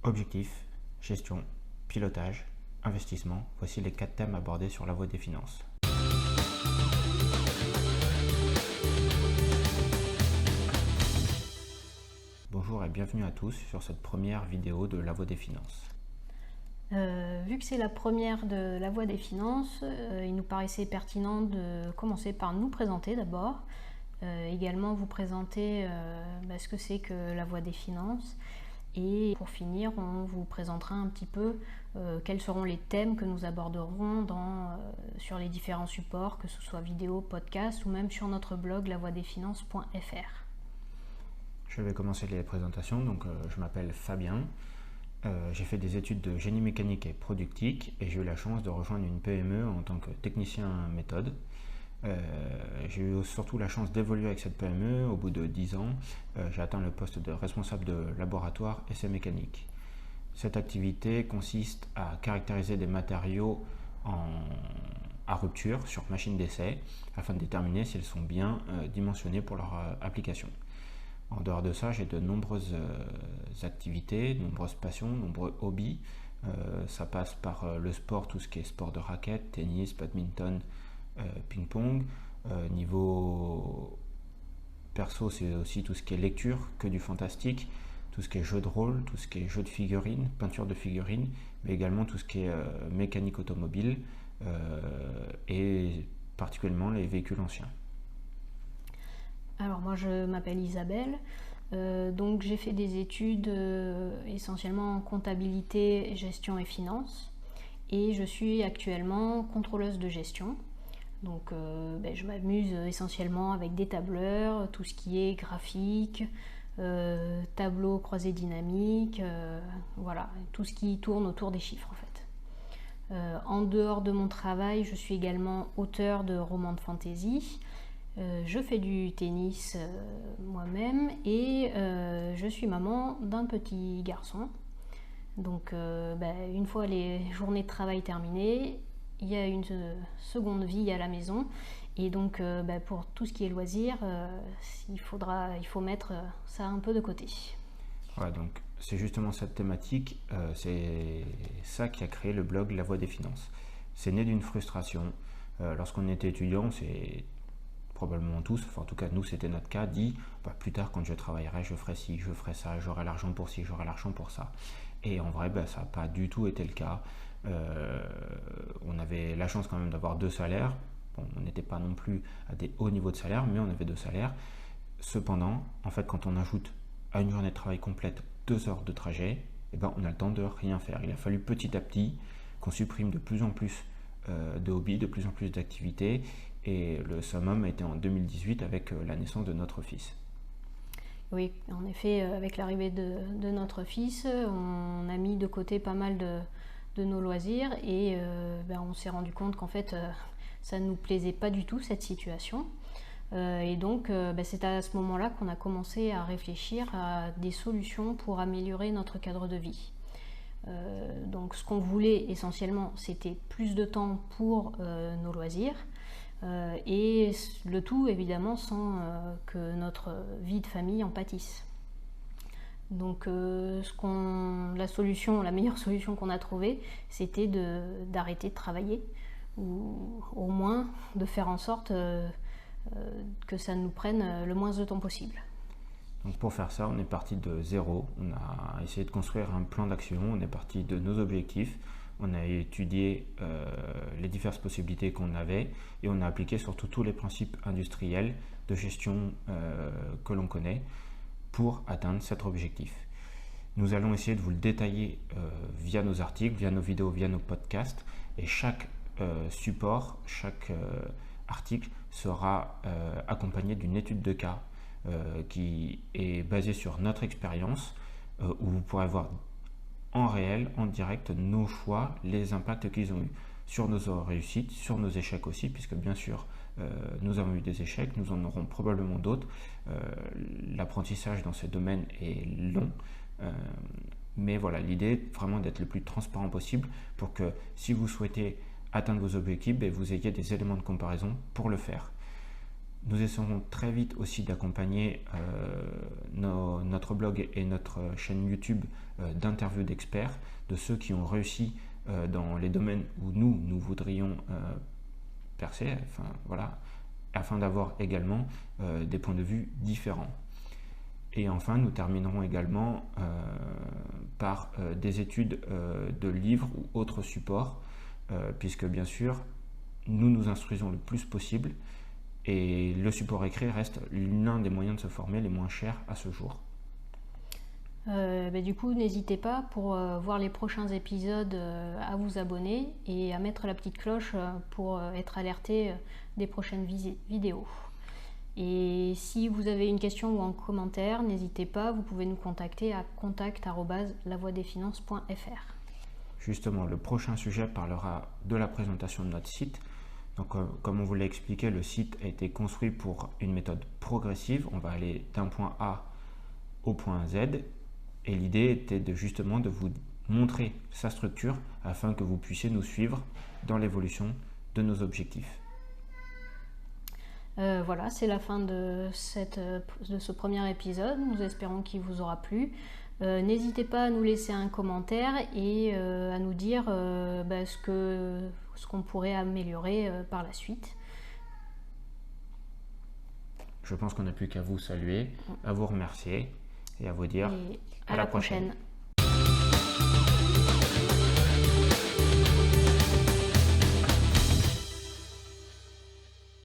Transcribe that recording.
Objectif, gestion, pilotage, investissement, voici les 4 thèmes abordés sur la voie des finances. Bonjour et bienvenue à tous sur cette première vidéo de la voie des finances. Vu que c'est la première de la voie des finances, il nous paraissait pertinent de commencer par nous présenter d'abord, également vous présenter ce que c'est que la voie des finances, et pour finir on vous présentera un petit peu quels seront les thèmes que nous aborderons sur les différents supports, que ce soit vidéo, podcast ou même sur notre blog lavoidesfinances.fr. Je vais commencer les présentations. Je m'appelle Fabien. J'ai fait des études de génie mécanique et productique et j'ai eu la chance de rejoindre une PME en tant que technicien méthode. J'ai eu surtout la chance d'évoluer avec cette PME. Au bout de 10 ans, j'ai atteint le poste de responsable de laboratoire essai mécanique. Cette activité consiste à caractériser des matériaux à rupture sur machine d'essai afin de déterminer s'ils sont bien dimensionnés pour leur application. En dehors de ça, j'ai de nombreuses activités, de nombreuses passions, de nombreux hobbies. Ça passe par le sport, tout ce qui est sport de raquette, tennis, badminton, ping-pong. Niveau perso, c'est aussi tout ce qui est lecture, que du fantastique, tout ce qui est jeu de rôle, tout ce qui est jeu de figurines, peinture de figurines, mais également tout ce qui est mécanique automobile et particulièrement les véhicules anciens. Alors moi je m'appelle Isabelle, donc j'ai fait des études essentiellement en comptabilité, gestion et finance, et je suis actuellement contrôleuse de gestion. Donc je m'amuse essentiellement avec des tableurs, tout ce qui est graphique, tableau croisé dynamique, voilà, tout ce qui tourne autour des chiffres en fait. En dehors de mon travail, je suis également auteure de romans de fantasy. Je fais du tennis moi-même et je suis maman d'un petit garçon. Donc une fois les journées de travail terminées, il y a une seconde vie à la maison. Et donc pour tout ce qui est loisirs, il faut mettre ça un peu de côté. Ouais, donc c'est justement cette thématique, c'est ça qui a créé le blog La Voie des Finances. C'est né d'une frustration. Lorsqu'on était étudiant, c'est probablement tous, enfin en tout cas nous c'était notre cas, dit plus tard quand je travaillerai je ferai ci, je ferai ça, j'aurai l'argent pour ci, j'aurai l'argent pour ça. Et en vrai ça n'a pas du tout été le cas. On avait la chance quand même d'avoir 2 salaires. Bon, on n'était pas non plus à des hauts niveaux de salaire, mais on avait 2 salaires. Cependant, en fait quand on ajoute à une journée de travail complète 2 heures de trajet, on a le temps de rien faire. Il a fallu petit à petit qu'on supprime de plus en plus de hobbies, de plus en plus d'activités, et le summum a été en 2018 avec la naissance de notre fils. Oui, en effet, avec l'arrivée de notre fils, on a mis de côté pas mal de nos loisirs et on s'est rendu compte qu'en fait ça ne nous plaisait pas du tout cette situation. Et donc c'est à ce moment-là qu'on a commencé à réfléchir à des solutions pour améliorer notre cadre de vie. Donc ce qu'on voulait essentiellement, c'était plus de temps pour nos loisirs, et le tout évidemment sans que notre vie de famille en pâtisse. Donc la meilleure solution qu'on a trouvée, c'était d'arrêter de travailler, ou au moins de faire en sorte que ça nous prenne le moins de temps possible. Donc pour faire ça, on est parti de zéro, on a essayé de construire un plan d'action, on est parti de nos objectifs, on a étudié les diverses possibilités qu'on avait et on a appliqué surtout tous les principes industriels de gestion que l'on connaît pour atteindre cet objectif. Nous allons essayer de vous le détailler via nos articles, via nos vidéos, via nos podcasts, et chaque support, chaque article sera accompagné d'une étude de cas qui est basée sur notre expérience, où vous pourrez voir en réel, en direct, nos choix, les impacts qu'ils ont eu sur nos réussites, sur nos échecs aussi, puisque bien sûr nous avons eu des échecs, nous en aurons probablement d'autres. L'apprentissage dans ces domaines est long, mais voilà, l'idée est vraiment d'être le plus transparent possible pour que si vous souhaitez atteindre vos objectifs, vous ayez des éléments de comparaison pour le faire. Nous essaierons très vite aussi d'accompagner notre blog et notre chaîne YouTube d'interviews d'experts, de ceux qui ont réussi dans les domaines où nous voudrions percer, enfin, voilà, afin d'avoir également des points de vue différents. Et enfin, nous terminerons également par des études de livres ou autres supports, puisque bien sûr, nous nous instruisons le plus possible, et le support écrit reste l'un des moyens de se former les moins chers à ce jour. Du coup, n'hésitez pas pour voir les prochains épisodes à vous abonner et à mettre la petite cloche pour être alerté des prochaines vidéos. Et si vous avez une question ou un commentaire, n'hésitez pas, vous pouvez nous contacter à contact@lavoidesfinances.fr. Justement, le prochain sujet parlera de la présentation de notre site. Donc, comme on vous l'a expliqué, le site a été construit pour une méthode progressive. On va aller d'un point A au point Z. Et l'idée était justement de vous montrer sa structure afin que vous puissiez nous suivre dans l'évolution de nos objectifs. Voilà, c'est la fin de ce premier épisode. Nous espérons qu'il vous aura plu. N'hésitez pas à nous laisser un commentaire et à nous dire ce qu'on pourrait améliorer par la suite. Je pense qu'on n'a plus qu'à vous saluer, à vous remercier et à vous dire à la prochaine.